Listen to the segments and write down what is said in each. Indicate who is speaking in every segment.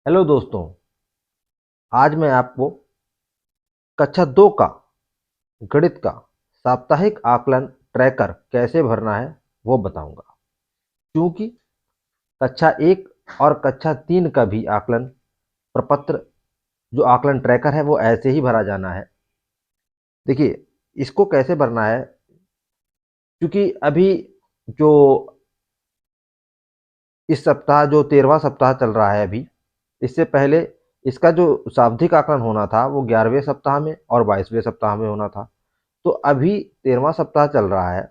Speaker 1: Hello दोस्तों। आज मैं आपको कक्षा 2 का गणित का साप्ताहिक आकलन ट्रैकर कैसे भरना है वो बताऊंगा। क्योंकि कक्षा 1 और कक्षा 3 का भी आकलन प्रपत्र जो आकलन ट्रैकर है वो ऐसे ही भरा जाना है। देखिए, इसको कैसे भरना है, क्योंकि अभी जो इस सप्ताह जो 13वां सप्ताह चल रहा है अभी, इससे पहले इसका जो शाब्दिक आकलन होना था वो 11वें सप्ताह में और 22वें सप्ताह में होना था। तो अभी 13वां सप्ताह चल रहा है।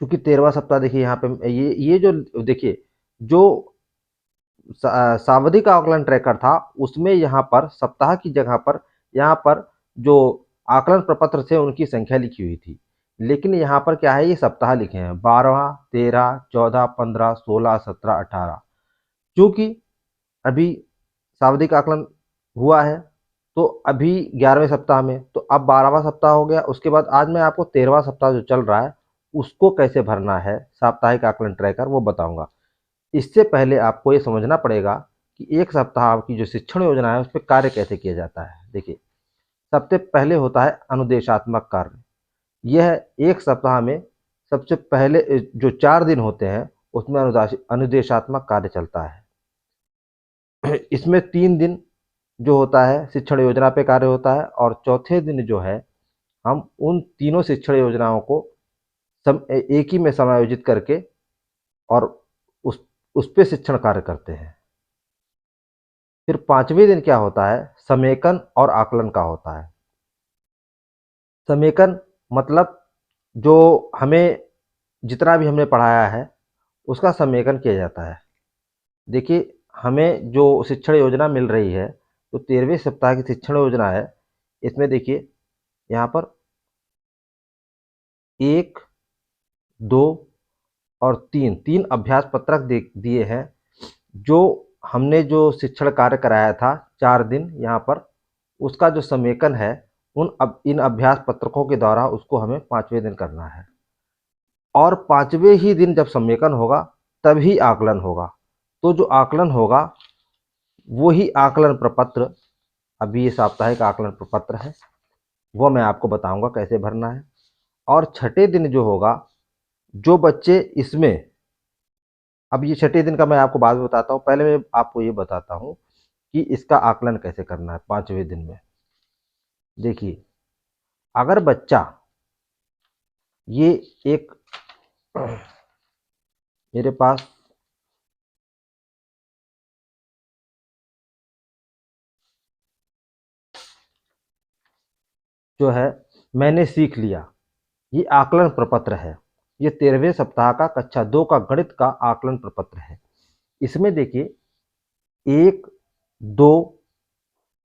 Speaker 1: क्योंकि 13वां सप्ताह देखिए यहाँ पे ये जो देखिए जो सावधि का आकलन ट्रैकर था उसमें यहाँ पर सप्ताह की जगह पर यहाँ पर जो आकलन प्रपत्र थे उनकी संख्या लिखी हुई थी। लेकिन यहाँ पर क्या है, ये सप्ताह लिखे हैं 12, 13, 14, 15, 16, 17, 18। क्योंकि अभी सावधिक आकलन हुआ है तो अभी 11वें सप्ताह में, तो अब 12वां सप्ताह हो गया। उसके बाद आज मैं आपको 13वां सप्ताह जो चल रहा है उसको कैसे भरना है साप्ताहिक आकलन ट्रैकर वो बताऊंगा। इससे पहले आपको ये समझना पड़ेगा कि एक सप्ताह की जो शिक्षण योजना है उस पर कार्य कैसे किया जाता है। देखिए, सबसे पहले होता है अनुदेशात्मक कार्य। यह एक सप्ताह में सबसे पहले जो 4 दिन होते हैं उसमें अनुदेशात्मक कार्य चलता है। इसमें 3 दिन जो होता है शिक्षण योजना पे कार्य होता है, और चौथे दिन जो है हम उन तीनों शिक्षण योजनाओं को एक ही में समायोजित करके और उस उस पे शिक्षण कार्य करते हैं। फिर 5वें दिन क्या होता है, समेकन और आकलन का होता है। समेकन मतलब जो हमें जितना भी हमने पढ़ाया है उसका समेकन किया जाता है। देखिए, हमें जो शिक्षण योजना मिल रही है तो 13वें सप्ताह की शिक्षण योजना है। इसमें देखिए यहाँ पर 1, 2 और 3 तीन अभ्यास पत्रक दिए हैं। जो हमने जो शिक्षण कार्य कराया था 4 दिन यहाँ पर, उसका जो समेकन है इन अभ्यास पत्रकों के द्वारा उसको हमें 5वें दिन करना है। और 5वें ही दिन जब समेकन होगा तभी आकलन होगा। तो जो आकलन होगा वो ही आकलन प्रपत्र, अभी ये साप्ताहिक आकलन प्रपत्र है, वो मैं आपको बताऊंगा कैसे भरना है। और छठे दिन जो होगा, जो बच्चे इसमें, अब ये छठे दिन का मैं आपको बाद में बताता हूँ, पहले मैं आपको ये बताता हूँ कि इसका आकलन कैसे करना है 5वें दिन में। देखिए, अगर बच्चा ये एक मेरे पास जो है मैंने सीख लिया, ये आकलन प्रपत्र है। ये 13वें सप्ताह का कक्षा 2 का गणित का आकलन प्रपत्र है। इसमें देखिए 1, 2,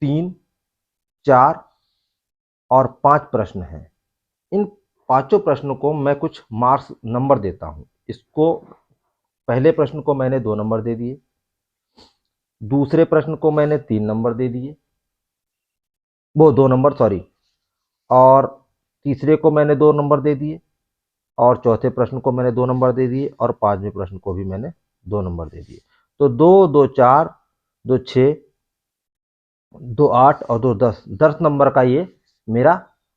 Speaker 1: 3, 4 और 5 प्रश्न हैं। इन पांचों प्रश्नों को मैं कुछ मार्क्स नंबर देता हूं। इसको पहले प्रश्न को मैंने 2 नंबर दे दिए, दूसरे प्रश्न को मैंने 3 नंबर दे दिए, वो 2 नंबर सॉरी, और तीसरे को मैंने 2 नंबर दे दिए, और चौथे प्रश्न को मैंने 2 नंबर दे दिए, और 5वें प्रश्न को भी मैंने 2 नंबर दे दिए। तो 2, 2, 4, 2, 6, 2, 8 और 2, 10, 10 नंबर का ये मेरा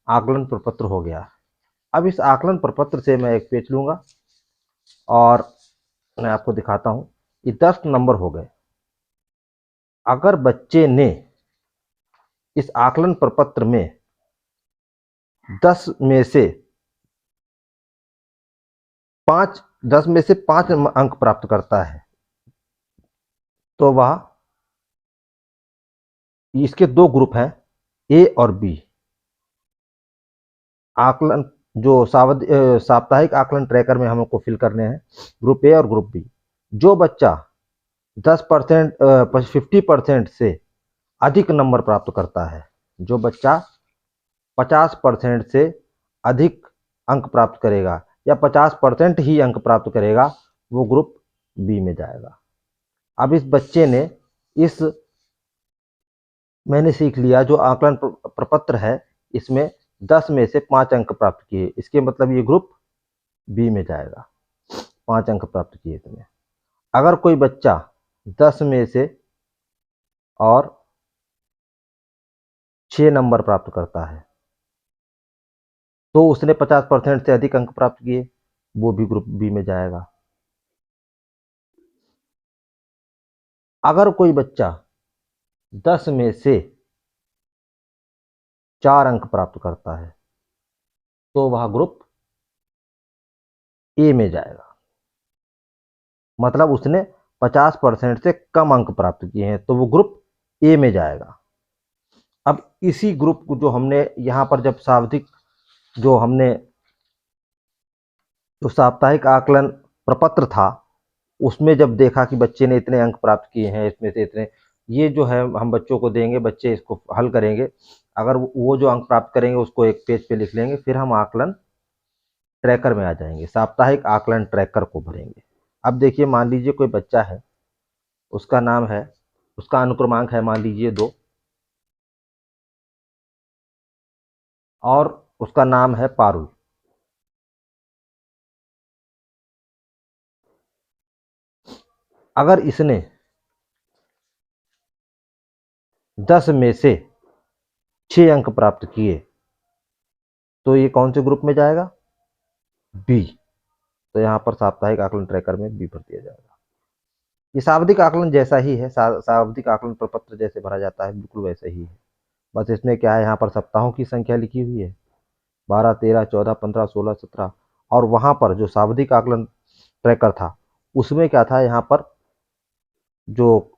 Speaker 1: आकलन प्रपत्र हो गया। अब इस आकलन प्रपत्र से मैं एक पेज लूंगा और मैं आपको दिखाता हूं। ये 10 नंबर हो गए। अगर बच्चे ने इस आकलन प्रपत्र में 10 में से 5 10 में से 5 अंक प्राप्त करता है तो वह, इसके दो ग्रुप हैं, ए और बी। आकलन जो साप्ताहिक आकलन ट्रैकर में हमको फिल करने हैं, ग्रुप ए और ग्रुप बी। जो बच्चा 10% 50% से अधिक नंबर प्राप्त करता है, जो बच्चा 50% से अधिक अंक प्राप्त करेगा या 50% ही अंक प्राप्त करेगा, वो ग्रुप बी में जाएगा। अब इस बच्चे ने इस मैंने सीख लिया जो आकलन प्रपत्र है, इसमें 10 में से 5 अंक प्राप्त किए, इसके मतलब ये ग्रुप बी में जाएगा। 5 अंक प्राप्त किए इसमें। अगर कोई बच्चा 10 में से और 6 नंबर प्राप्त करता है तो उसने 50% से अधिक अंक प्राप्त किए, वो भी ग्रुप बी में जाएगा। अगर कोई बच्चा 10 में से 4 अंक प्राप्त करता है तो वह ग्रुप ए में जाएगा। मतलब उसने 50% से कम अंक प्राप्त किए हैं तो वो ग्रुप ए में जाएगा। अब इसी ग्रुप को जो हमने यहां पर जब सावधिक जो हमने जो साप्ताहिक आकलन प्रपत्र था उसमें जब देखा कि बच्चे ने इतने अंक प्राप्त किए हैं, इसमें से इतने, ये जो है हम बच्चों को देंगे, बच्चे इसको हल करेंगे। अगर वो जो अंक प्राप्त करेंगे उसको एक पेज पे लिख लेंगे, फिर हम आकलन ट्रैकर में आ जाएंगे, साप्ताहिक आकलन ट्रैकर को भरेंगे। अब देखिए, मान लीजिए कोई बच्चा है, उसका नाम है, उसका अनुक्रमांक है मान लीजिए 2 और उसका नाम है पारुल। अगर इसने 10 में से 6 अंक प्राप्त किए तो ये कौन से ग्रुप में जाएगा? बी। तो यहां पर साप्ताहिक आकलन ट्रैकर में बी भर दिया जाएगा। ये शाब्दिक आकलन जैसा ही है, शाब्दिक आकलन प्रपत्र जैसे भरा जाता है बिल्कुल वैसे ही है। बस इसमें क्या है, यहाँ पर सप्ताहों की संख्या लिखी हुई है, 12, 13, 14, 15, 16, 17। और वहां पर जो शाब्दिक आकलन ट्रैकर था उसमें क्या था, यहाँ पर जो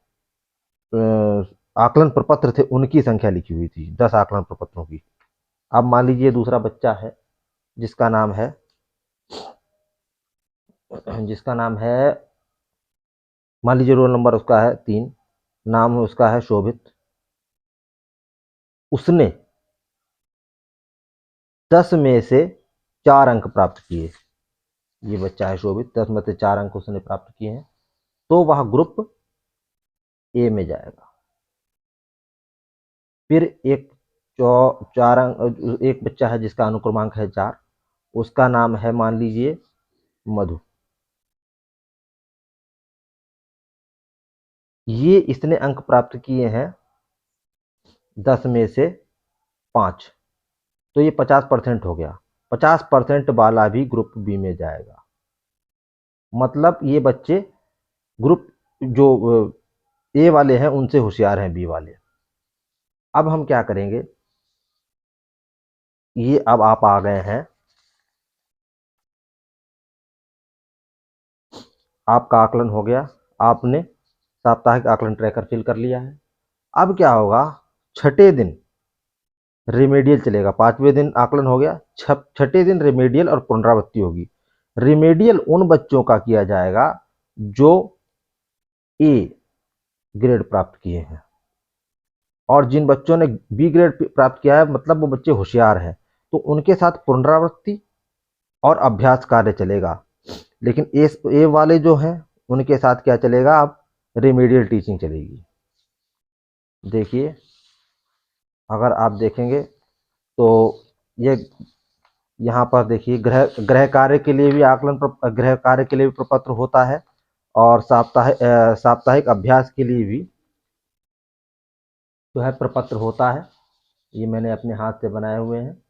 Speaker 1: आकलन प्रपत्र थे उनकी संख्या लिखी हुई थी, 10 आकलन प्रपत्रों की। अब मान लीजिए दूसरा बच्चा है जिसका नाम है मान लीजिए रोल नंबर उसका है 3, नाम उसका है शोभित। उसने 10 में से 4 अंक प्राप्त किए, ये बच्चा है शोभित, 10 में से 4 अंक उसने प्राप्त किए हैं तो वह ग्रुप ए में जाएगा। फिर एक चार अंक एक बच्चा है जिसका अनुक्रमांक है 4, उसका नाम है मान लीजिए मधु। ये इसने अंक प्राप्त किए हैं 10 में से 5, तो ये 50% हो गया। 50% वाला भी ग्रुप बी में जाएगा। मतलब ये बच्चे ग्रुप जो ए वाले हैं उनसे होशियार हैं बी वाले। अब हम क्या करेंगे, ये अब आप आ गए हैं, आपका आकलन हो गया, आपने साप्ताहिक आकलन ट्रैकर फिल कर लिया है। अब क्या होगा, छठे दिन रिमेडियल चलेगा। 5वें दिन आकलन हो गया, छठे दिन रिमेडियल और पुनरावृत्ति होगी। रिमेडियल उन बच्चों का किया जाएगा जो ए ग्रेड प्राप्त किए हैं, और जिन बच्चों ने बी ग्रेड प्राप्त किया है मतलब वो बच्चे होशियार हैं, तो उनके साथ पुनरावृत्ति और अभ्यास कार्य चलेगा। लेकिन ए वाले जो हैं उनके साथ क्या चलेगा, अब रिमेडियल टीचिंग चलेगी। देखिए, अगर आप देखेंगे तो ये यहाँ पर देखिए, गृह कार्य के लिए भी गृह कार्य के लिए भी प्रपत्र होता है और साप्ताहिक अभ्यास के लिए भी जो है प्रपत्र होता है। ये मैंने अपने हाथ से बनाए हुए हैं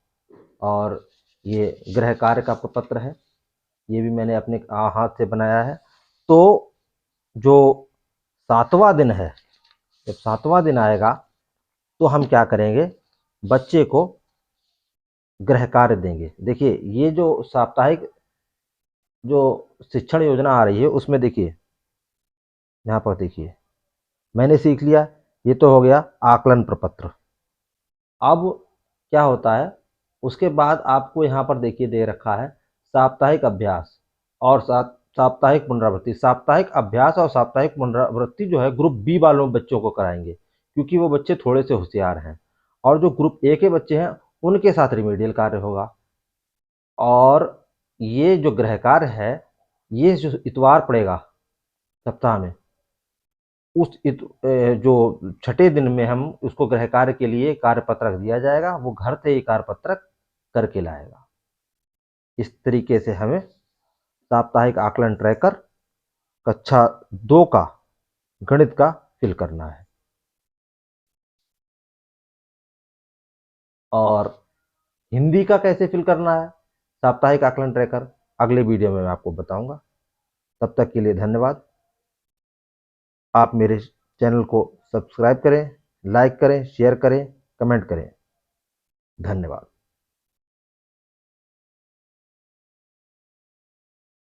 Speaker 1: और ये गृह कार्य का प्रपत्र है, ये भी मैंने अपने हाथ से बनाया है। तो जो 7वां दिन है, जब 7वां दिन आएगा तो हम क्या करेंगे, बच्चे को गृह कार्य देंगे। देखिए, ये जो साप्ताहिक जो शिक्षण योजना आ रही है उसमें देखिए, यहाँ पर देखिए मैंने सीख लिया, ये तो हो गया आकलन प्रपत्र। अब क्या होता है, उसके बाद आपको यहाँ पर देखिए दे रखा है साप्ताहिक अभ्यास और साप्ताहिक पुनरावृत्ति। साप्ताहिक अभ्यास और साप्ताहिक पुनरावृत्ति जो है ग्रुप बी वालों बच्चों को कराएंगे, क्योंकि वो बच्चे थोड़े से होशियार हैं। और जो ग्रुप ए के बच्चे हैं उनके साथ रिमेडियल कार्य होगा। और ये जो गृह कार्य है, ये जो इतवार पड़ेगा सप्ताह में, जो छठे दिन में हम उसको गृह कार्य के लिए कार्य पत्रक दिया जाएगा, वो घर से ही कार्य पत्रक करके लाएगा। इस तरीके से हमें साप्ताहिक आकलन ट्रैकर कक्षा 2 का गणित का फिल करना है। और हिंदी का कैसे फिल करना है साप्ताहिक आकलन ट्रैकर अगले वीडियो में मैं आपको बताऊंगा। तब तक के लिए धन्यवाद। आप मेरे चैनल को सब्सक्राइब करें, लाइक करें, शेयर करें, कमेंट करें। धन्यवाद।